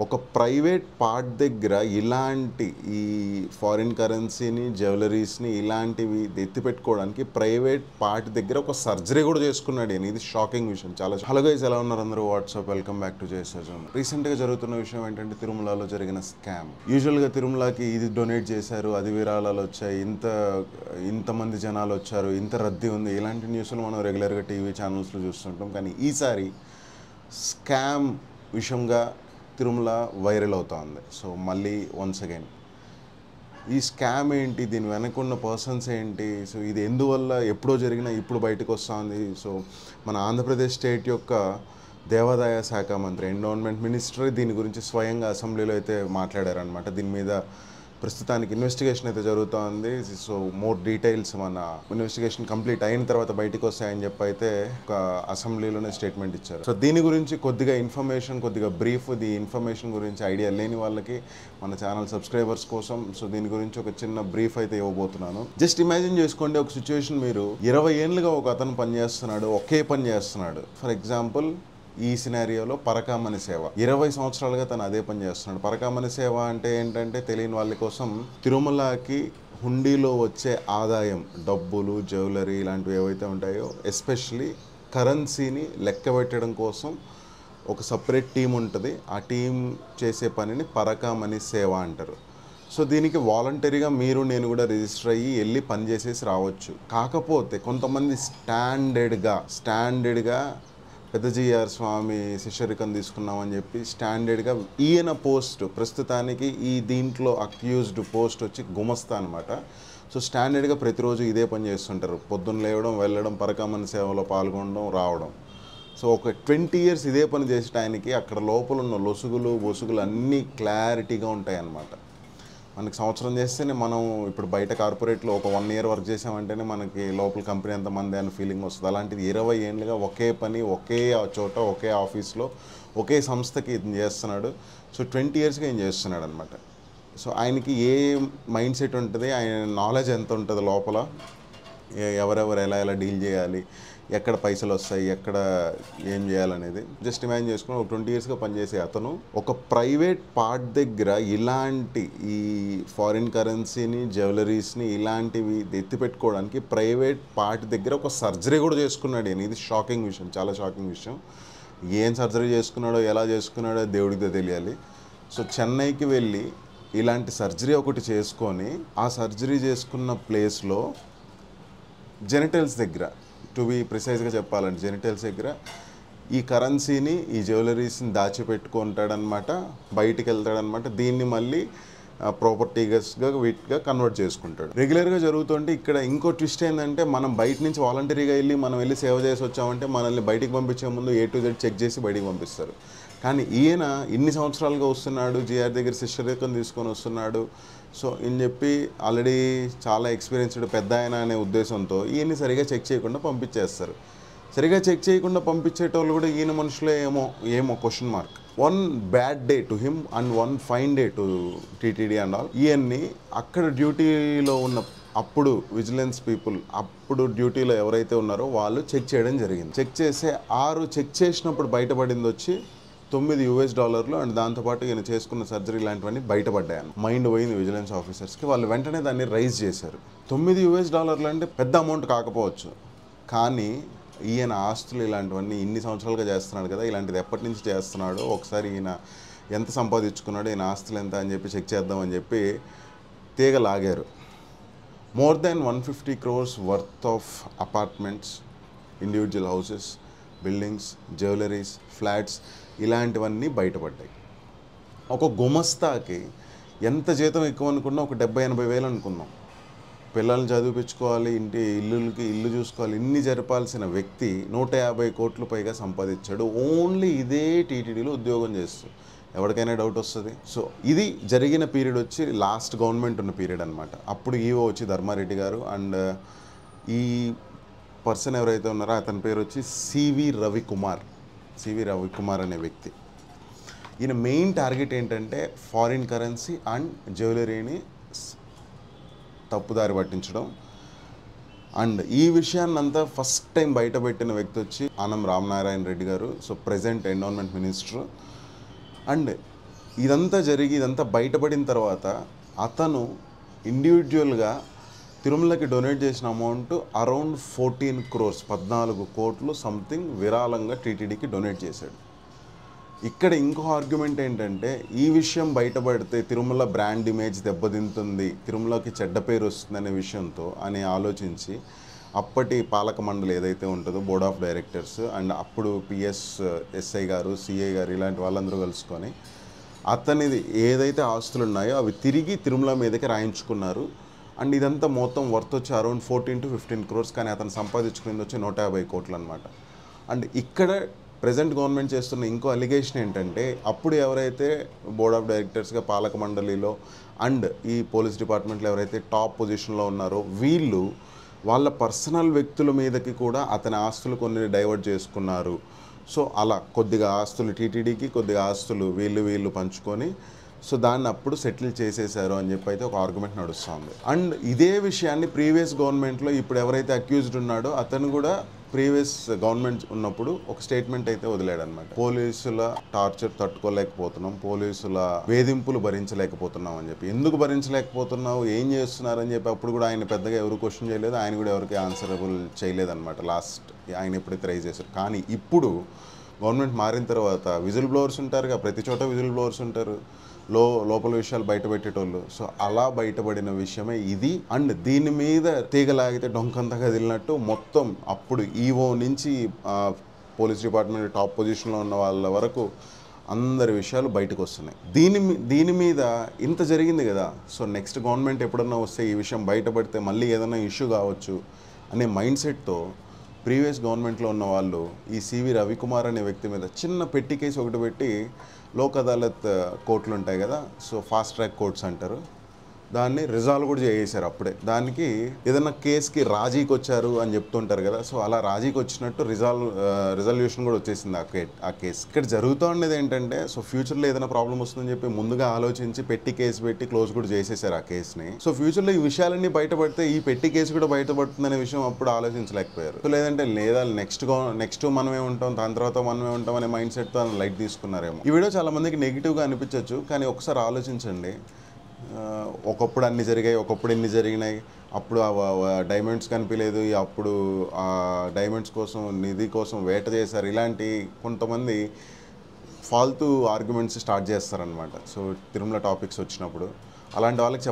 ఒక private part దగ్గర ఇలాంటి ఈ ఫారిన్ కరెన్సీని జ్యువెలరీస్ని ఇలాంటివి ఎత్తిపెట్టుకోవడానికి ప్రైవేట్ పార్ట్ దగ్గర ఒక సర్జరీ కూడా చేసుకున్నాడు. ఇది షాకింగ్ విషయం. చాలా హలో గైస్, ఎలా ఉన్నారు అందరూ? What's up, welcome back to Jayasajan. రీసెంట్గా జరుగుతున్న విషయం ఏంటంటే తిరుమలలో జరిగిన స్కామ్. యూజువల్గా తిరుమలకి ఇది డొనేట్ చేశారు, అది విరాళాలు వచ్చాయి, ఇంతమంది జనాలు వచ్చారు, ఇంత రద్దీ ఉంది, ఇలాంటి న్యూస్లు మనం రెగ్యులర్గా టీవీ ఛానల్స్లో చూస్తుంటాం. కానీ ఈసారి స్కామ్ విషయంగా తిరుమల వైరల్ అవుతా ఉంది. సో మళ్ళీ వన్స్ అగైన్ ఈ స్కామ్ ఏంటి, దీని వెనకున్న పర్సన్స్ ఏంటి, సో ఇది ఎందువల్ల ఎప్పుడో జరిగినా ఇప్పుడు బయటకు వస్తూ ఉంది. సో మన ఆంధ్రప్రదేశ్ స్టేట్ యొక్క దేవాదాయ శాఖ మంత్రి, ఎండోన్మెంట్ మినిస్టర్ దీని గురించి స్వయంగా అసెంబ్లీలో అయితే మాట్లాడారనమాట. దీని మీద ప్రస్తుతానికి ఇన్వెస్టిగేషన్ అయితే జరుగుతూ ఉంది. సో మోర్ డీటెయిల్స్ మన ఇన్వెస్టిగేషన్ కంప్లీట్ అయిన తర్వాత బయటకు వస్తాయని చెప్పి అయితే ఒక అసెంబ్లీలోనే స్టేట్మెంట్ ఇచ్చారు. సో దీని గురించి కొద్దిగా బ్రీఫ్, ఈ ఇన్ఫర్మేషన్ గురించి ఐడియా లేని వాళ్ళకి మన ఛానల్ సబ్స్క్రైబర్స్ కోసం సో దీని గురించి ఒక చిన్న బ్రీఫ్ అయితే ఇవ్వబోతున్నాను. జస్ట్ ఇమాజిన్ చేసుకోండి, ఒక సిచ్యువేషన్, మీరు 20 ఏళ్ళుగా ఒక అతను పనిచేస్తున్నాడు, ఒకే పని చేస్తున్నాడు. ఫర్ ఎగ్జాంపుల్ ఈ సినారియోలో పరకామణి సేవ 20 సంవత్సరాలుగా తను అదే పని చేస్తున్నాడు. పరకామణి సేవ అంటే ఏంటంటే తెలియని వాళ్ళ కోసం, తిరుమలకి హుండీలో వచ్చే ఆదాయం, డబ్బులు, జ్యువెలరీ ఇలాంటివి ఏవైతే ఉంటాయో, ఎస్పెషలీ కరెన్సీని లెక్క పెట్టడం కోసం ఒక సపరేట్ టీం ఉంటుంది. ఆ టీం చేసే పనిని పరకామణి సేవ అంటారు. సో దీనికి వాలంటరీగా మీరు నేను కూడా రిజిస్టర్ అయ్యి వెళ్ళి పని చేసేసి రావచ్చు. కాకపోతే కొంతమంది స్టాండర్డ్గా పెద్ద జిఆర్ స్వామి శిష్యరికం తీసుకున్నామని చెప్పి స్టాండర్డ్గా ఈయన పోస్ట్ ప్రస్తుతానికి ఈ దీంట్లో అక్యూజ్డ్ పోస్ట్ వచ్చి గుమస్తా అనమాట. సో స్టాండర్డ్గా ప్రతిరోజు ఇదే పని చేస్తుంటారు. పొద్దున్న లేవడం, వెళ్ళడం, పరకామణి సేవలో పాల్గొనడం, రావడం. సో ఒక 20 years ఇదే పని చేసే ఆయనకి అక్కడ లోపల ఉన్న బొసుగులు అన్నీ క్లారిటీగా ఉంటాయి అన్నమాట. మనకి సంవత్సరం చేస్తేనే, మనం ఇప్పుడు బయట కార్పొరేట్లో ఒక 1 year వర్క్ చేసామంటేనే మనకి లోపల కంపెనీ ఎంతమంది అని ఫీలింగ్ వస్తుంది. అలాంటిది 20 ఏళ్ళుగా ఒకే పని, ఒకే చోట, ఒకే ఆఫీస్లో, ఒకే సంస్థకి ఇది చేస్తున్నాడు. సో 20 yearsగా ఏం చేస్తున్నాడు అనమాట. సో ఆయనకి ఏ మైండ్ సెట్ ఉంటుంది, ఆయన నాలెడ్జ్ ఎంత ఉంటుంది లోపల, ఎవరెవరు ఎలా డీల్ చేయాలి, ఎక్కడ పైసలు వస్తాయి, ఎక్కడ ఏం చేయాలనేది జస్ట్ ఇమాజిన్ చేసుకుని ఒక 20 yearsగా పనిచేసే అతను ఒక ప్రైవేట్ పార్ట్ దగ్గర ఇలాంటి ఈ ఫారిన్ కరెన్సీని, జ్యువెలరీస్ని ఇలాంటివి ఎత్తిపెట్టుకోవడానికి ప్రైవేట్ పార్ట్ దగ్గర ఒక సర్జరీ కూడా చేసుకున్నాడు. ఇది షాకింగ్ విషయం, చాలా షాకింగ్ విషయం. ఏం సర్జరీ చేసుకున్నాడో, ఎలా చేసుకున్నాడో దేవుడికి తెలియాలి. సో చెన్నైకి వెళ్ళి ఇలాంటి సర్జరీ ఒకటి చేసుకొని, ఆ సర్జరీ చేసుకున్న ప్లేస్లో జెనిటల్స్ దగ్గర, టు బి ప్రిసైజ్గా చెప్పాలంటే జెనిటల్స్ దగ్గర ఈ కరెన్సీని, ఈ జ్యువెలరీస్ని దాచిపెట్టుకుంటాడనమాట, బయటికి వెళ్తాడనమాట. దీన్ని మళ్ళీ ప్రాపర్టీస్గా వీటిగా కన్వర్ట్ చేసుకుంటాడు. రెగ్యులర్గా జరుగుతుంటే ఇక్కడ ఇంకో ట్విస్ట్ ఏంటంటే, మనం బయట నుంచి వాలంటరీగా మనం వెళ్ళి సేవ చేసి వచ్చామంటే మనల్ని బయటికి పంపించే ముందు A to Z చెక్ చేసి బయటికి పంపిస్తారు. కానీ ఈయన ఇన్ని సంవత్సరాలుగా వస్తున్నాడు, జిఆర్ దగ్గర శిష్యరికం తీసుకొని వస్తున్నాడు. సో అని చెప్పి ఆల్రెడీ చాలా ఎక్స్పీరియన్స్డ్ పెద్ద ఆయన అనే ఉద్దేశంతో ఈయన్ని సరిగా చెక్ చేయకుండా పంపించేస్తారు. సరిగా చెక్ చేయకుండా పంపించేటోళ్ళు కూడా ఈయన మనుషులే ఏమో question mark. 1 bad day to him and 1 fine day to TTD and all. ఈయన్ని అక్కడ డ్యూటీలో ఉన్న అప్పుడు విజిలెన్స్ పీపుల్, అప్పుడు డ్యూటీలో ఎవరైతే ఉన్నారో వాళ్ళు చెక్ చేయడం జరిగింది. చెక్ చేసే 6 చెక్ చేసినప్పుడు బయటపడింది వచ్చి $9 అండ్ దాంతోపాటు ఈయన చేసుకున్న సర్జరీ లాంటివన్నీ బయటపడ్డాయని మైండ్ పోయింది విజిలెన్స్ ఆఫీసర్స్కి. వాళ్ళు వెంటనే దాన్ని రైజ్ చేశారు. $9 అంటే పెద్ద అమౌంట్ కాకపోవచ్చు, కానీ ఈయన ఆస్తులు ఇలాంటివన్నీ ఇన్ని సంవత్సరాలుగా చేస్తున్నాడు కదా, ఇలాంటిది ఎప్పటి నుంచి చేస్తున్నాడో ఒకసారి ఈయన ఎంత సంపాదించుకున్నాడో, ఈయన ఆస్తులు ఎంత అని చెప్పి చెక్ చేద్దామని చెప్పి తీగ లాగారు. More than 150 crores worth of apartments, individual houses, buildings, jewelleries, flats ఇలాంటివన్నీ బయటపడ్డాయి. ఒక గుమస్తాకి ఎంత జీతం ఎక్కువ అనుకున్నా, ఒక 70-80 వేలు అనుకుందాం. పిల్లల్ని చదివించుకోవాలి, ఇల్లు చూసుకోవాలి, ఇన్ని జరపాల్సిన వ్యక్తి 150 కోట్లు పైగా సంపాదించాడు ఓన్లీ ఇదే టీటీడీలో ఉద్యోగం చేస్తూ. ఎవరికైనా డౌట్ వస్తుంది. సో ఇది జరిగిన పీరియడ్ వచ్చి లాస్ట్ గవర్నమెంట్ ఉన్న పీరియడ్ అనమాట. అప్పుడు ఈవో వచ్చి ధర్మారెడ్డి గారు, అండ్ ఈ పర్సన్ ఎవరైతే ఉన్నారో అతని పేరు వచ్చి సివి రవికుమార్ అనే వ్యక్తి. ఈయన మెయిన్ టార్గెట్ ఏంటంటే ఫారిన్ కరెన్సీ అండ్ జ్యువెలరీని తప్పుదారి పట్టించడం. అండ్ ఈ విషయాన్నంతా ఫస్ట్ టైం బయటపెట్టిన వ్యక్తి వచ్చి ఆనం రామనారాయణ రెడ్డి గారు. So present endowment minister. And ఇదంతా జరిగి ఇదంతా బయటపడిన తర్వాత అతను ఇండివిజువల్గా తిరుమలకి డొనేట్ చేసిన అమౌంట్ అరౌండ్ 14 crores 14 కోట్లు సంథింగ్ విరాళంగా టీటీడీకి డొనేట్ చేశాడు. ఇక్కడ ఇంకో ఆర్గ్యుమెంట్ ఏంటంటే ఈ విషయం బయటపడితే తిరుమల బ్రాండ్ ఇమేజ్ దెబ్బతింటుంది, తిరుమలకి చెడ్డ పేరు వస్తుందనే విషయంతో అని ఆలోచించి అప్పటి పాలక మండలి ఏదైతే ఉంటుందో బోర్డ్ ఆఫ్ డైరెక్టర్స్ అండ్ అప్పుడు ఎస్ఐ గారు, సిఐ గారు ఇలాంటి వాళ్ళందరూ కలుసుకొని అతనిది ఏదైతే ఆస్తులు ఉన్నాయో అవి తిరిగి తిరుమల మీదకి రాయించుకున్నారు. అండ్ ఇదంతా మొత్తం వర్త్ వచ్చి అరౌండ్ 14 to 15 crores, కానీ అతను సంపాదించుకునేది వచ్చి 150 కోట్లు అనమాట. అండ్ ఇక్కడ ప్రజెంట్ గవర్నమెంట్ చేస్తున్న ఇంకో అలిగేషన్ ఏంటంటే అప్పుడు ఎవరైతే బోర్డ్ ఆఫ్ డైరెక్టర్స్గా పాలక మండలిలో అండ్ ఈ పోలీస్ డిపార్ట్మెంట్లో ఎవరైతే టాప్ పొజిషన్లో ఉన్నారో వీళ్ళు వాళ్ళ పర్సనల్ వ్యక్తుల మీదకి కూడా అతని ఆస్తులు కొన్ని డైవర్ట్ చేసుకున్నారు. సో అలా కొద్దిగా ఆస్తులు టీటీడీకి, కొద్దిగా ఆస్తులు వీళ్ళు పంచుకొని సో దాన్ని అప్పుడు సెటిల్ చేసేసారు అని చెప్పి అయితే ఒక ఆర్గ్యుమెంట్ నడుస్తుంది. అండ్ ఇదే విషయాన్ని ప్రీవియస్ గవర్నమెంట్లో ఇప్పుడు ఎవరైతే అక్యూజ్డ్ ఉన్నాడో అతను కూడా ప్రీవియస్ గవర్నమెంట్ ఉన్నప్పుడు ఒక స్టేట్మెంట్ అయితే వదిలాడనమాట. పోలీసుల టార్చర్ తట్టుకోలేకపోతున్నాం, పోలీసుల వేధింపులు భరించలేకపోతున్నాం అని చెప్పి. ఎందుకు భరించలేకపోతున్నావు, ఏం చేస్తున్నారని చెప్పి అప్పుడు కూడా ఆయన పెద్దగా ఎవరు క్వశ్చన్ చేయలేదు, ఆయన కూడా ఎవరికి ఆన్సరబుల్ చేయలేదన్నమాట లాస్ట్ ఆయన ఎప్పుడైతే రైజ్ చేశారు. కానీ ఇప్పుడు గవర్నమెంట్ మారిన తర్వాత విజిల్ బ్లోవర్స్ ఉంటారుగా, ప్రతి చోట విజిల్ బ్లోవర్స్ ఉంటారు, లోపల విషయాలు బయట పెట్టేటోళ్ళు. సో అలా బయటపడిన విషయమే ఇది. అండ్ దీని మీద తీగలాగితే డొంకంతా కదిలినట్టు మొత్తం అప్పుడు ఈవో నుంచి పోలీస్ డిపార్ట్మెంట్ టాప్ పొజిషన్లో ఉన్న వాళ్ళ వరకు అందరి విషయాలు బయటకు వస్తున్నాయి. దీని మీద ఇంత జరిగింది కదా, సో నెక్స్ట్ గవర్నమెంట్ ఎప్పుడన్నా వస్తే ఈ విషయం బయటపడితే మళ్ళీ ఏదైనా ఇష్యూ కావచ్చు అనే మైండ్ సెట్తో ప్రీవియస్ గవర్నమెంట్లో ఉన్న వాళ్ళు ఈ సివి రవికుమార్ అనే వ్యక్తి మీద చిన్న పెట్టి కేసు ఒకటి పెట్టి లోక్ అదాలత్ కోర్టులు ఉంటాయి కదా, సో ఫాస్ట్ ట్రాక్ కోర్ట్స్ అంటారు, దాన్ని రిజాల్వ్ కూడా చేసేసారు అప్పుడే. దానికి ఏదైనా కేసుకి రాజీకి వచ్చారు అని చెప్తుంటారు కదా, సో అలా రాజీకి వచ్చినట్టు రిజల్యూషన్ కూడా వచ్చేసింది ఆ కేసు. ఇక్కడ జరుగుతూ ఉండేది ఏంటంటే సో ఫ్యూచర్లో ఏదైనా ప్రాబ్లం వస్తుందని చెప్పి ముందుగా ఆలోచించి పెట్టి కేసు పెట్టి క్లోజ్ కూడా చేసేసారు ఆ కేసుని. సో ఫ్యూచర్లో ఈ విషయాలన్నీ బయటపడితే ఈ పెట్టి కేసు కూడా బయటపడుతుందనే విషయం అప్పుడు ఆలోచించలేకపోయారు. సో లేదంటే లేదా నెక్స్ట్ మనమే ఉంటాం, దాని తర్వాత మనమే ఉంటాం అనే మైండ్ సెట్తో లైట్ తీసుకున్నారేమో. ఈ వీడియో చాలా మందికి నెగిటివ్గా అనిపించవచ్చు, కానీ ఒకసారి ఆలోచించండి. ఒకప్పుడు అన్ని జరిగాయి, ఒకప్పుడు ఎన్ని జరిగినాయి, అప్పుడు డైమండ్స్ కనిపించలేదు, అప్పుడు ఆ డైమండ్స్ కోసం నిధి కోసం వేట చేశారు, ఇలాంటి కొంతమంది ఫాల్తూ ఆర్గ్యుమెంట్స్ స్టార్ట్ చేస్తారనమాట. సో తిరుమల టాపిక్స్ వచ్చినప్పుడు అలాంటి వాళ్ళకి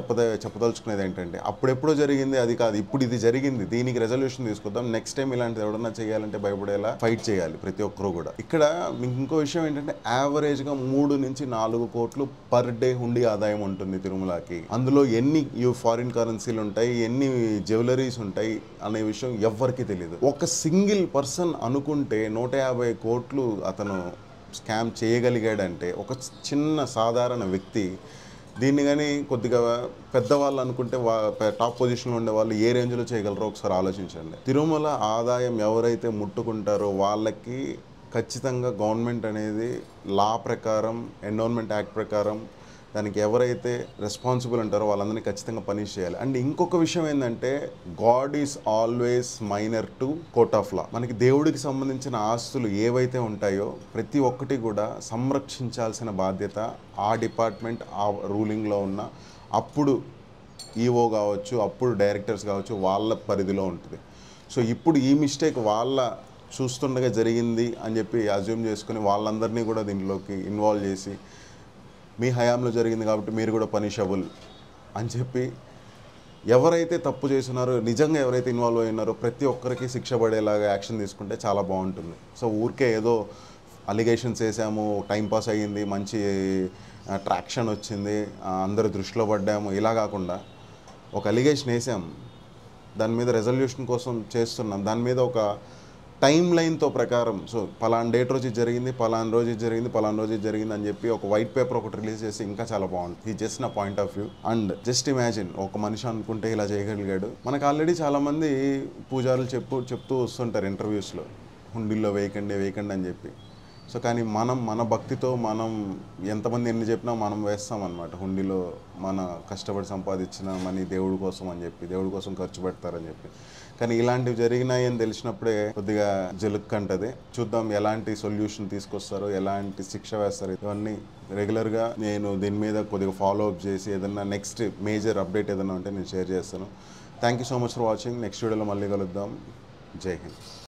చెప్పదలుచుకునేది ఏంటంటే అప్పుడెప్పుడో జరిగింది అది కాదు, ఇప్పుడు ఇది జరిగింది, దీనికి రెజల్యూషన్ తీసుకొద్దాం, నెక్స్ట్ టైం ఇలాంటిది ఎవడన్నా చేయాలంటే భయపడేలా ఫైట్ చేయాలి ప్రతి ఒక్కరు కూడా. ఇక్కడ మీకు ఇంకో విషయం ఏంటంటే యావరేజ్గా 3 నుంచి 4 కోట్లు పర్ డే హుండీ ఆదాయం ఉంటుంది తిరుమలకి. అందులో ఎన్ని ఫారిన్ కరెన్సీలు ఉంటాయి, ఎన్ని జ్యువెలరీస్ ఉంటాయి అనే విషయం ఎవ్వరికీ తెలియదు. ఒక సింగిల్ పర్సన్ అనుకుంటే 150 కోట్లు అతను స్కామ్ చేయగలిగాడంటే ఒక చిన్న సాధారణ వ్యక్తి దీన్ని కానీ కొద్దిగా పెద్దవాళ్ళు అనుకుంటే టాప్ పొజిషన్లో ఉండే వాళ్ళు ఏ రేంజ్లో చేయగలరో ఒకసారి ఆలోచించండి. తిరుమల ఆదాయం ఎవరైతే ముట్టుకుంటారో వాళ్ళకి ఖచ్చితంగా గవర్నమెంట్ అనేది లా ప్రకారం, ఎండోన్మెంట్ యాక్ట్ ప్రకారం దానికి ఎవరైతే రెస్పాన్సిబుల్ ఉంటారో వాళ్ళందరినీ ఖచ్చితంగా పనిష్ చేయాలి. అండ్ ఇంకొక విషయం ఏంటంటే God is always minor to court of law. మనకి దేవుడికి సంబంధించిన ఆస్తులు ఏవైతే ఉంటాయో ప్రతి ఒక్కటి కూడా సంరక్షించాల్సిన బాధ్యత ఆ డిపార్ట్మెంట్ ఆ రూలింగ్లో ఉన్న అప్పుడు ఈఓ కావచ్చు, అప్పుడు డైరెక్టర్స్ కావచ్చు, వాళ్ళ పరిధిలో ఉంటుంది. సో ఇప్పుడు ఈ మిస్టేక్ వాళ్ళ చూస్తుండగా జరిగింది అని చెప్పి అజ్యూమ్ చేసుకుని వాళ్ళందరినీ కూడా దీంట్లోకి ఇన్వాల్వ్ చేసి మీ హయాంలో జరిగింది కాబట్టి మీరు కూడా పనిషబుల్ అని చెప్పి ఎవరైతే తప్పు చేస్తున్నారో, నిజంగా ఎవరైతే ఇన్వాల్వ్ అయినారో ప్రతి ఒక్కరికి శిక్ష పడేలాగా యాక్షన్ తీసుకుంటే చాలా బాగుంటుంది. సో ఊరికే ఏదో అలిగేషన్స్ వేసాము, టైంపాస్ అయ్యింది, మంచి ట్రాక్షన్ వచ్చింది, అందరి దృష్టిలో పడ్డాము, ఇలా కాకుండా ఒక అలిగేషన్ వేసాం, దాని మీద రెజల్యూషన్ కోసం చేస్తున్నాం, దాని మీద ఒక టైం లైన్తో ప్రకారం సో పలానా డేట్ రోజు జరిగింది, పలానా రోజు జరిగింది, పలానా రోజు జరిగింది అని చెప్పి ఒక వైట్ పేపర్ ఒకటి రిలీజ్ చేసి ఇంకా చాలా బాగుంటుంది. ఇది జస్ట్ నా point of view. And just imagine ఒక మనిషి అనుకుంటే ఇలా చేయగలిగాడు. మనకు ఆల్రెడీ చాలామంది పూజారులు చెప్తూ వస్తుంటారు ఇంటర్వ్యూస్లో, హుండీల్లో వేయకండి అని చెప్పి. సో కానీ మన భక్తితో మనం ఎంతమంది ఎన్ని చెప్పినా మనం వేస్తామన్నమాట హుండీలో. మన కష్టపడి సంపాదించిన మనీ దేవుడి కోసం అని చెప్పి, దేవుడి కోసం ఖర్చు పెడతారని చెప్పి. కానీ ఇలాంటివి జరిగినాయి అని తెలిసినప్పుడే కొద్దిగా జలుక్కంటది. చూద్దాం ఎలాంటి సొల్యూషన్ తీసుకొస్తారో, ఎలాంటి శిక్ష వేస్తారో. ఇవన్నీ రెగ్యులర్గా నేను దీని మీద కొద్దిగా ఫాలో అప్ చేసి ఏదన్నా నెక్స్ట్ మేజర్ అప్డేట్ ఏదైనా ఉంటే నేను షేర్ చేస్తాను. Thank you so much for watching. Next వీడియోలో మళ్ళీ కలుద్దాం. జై హింద్.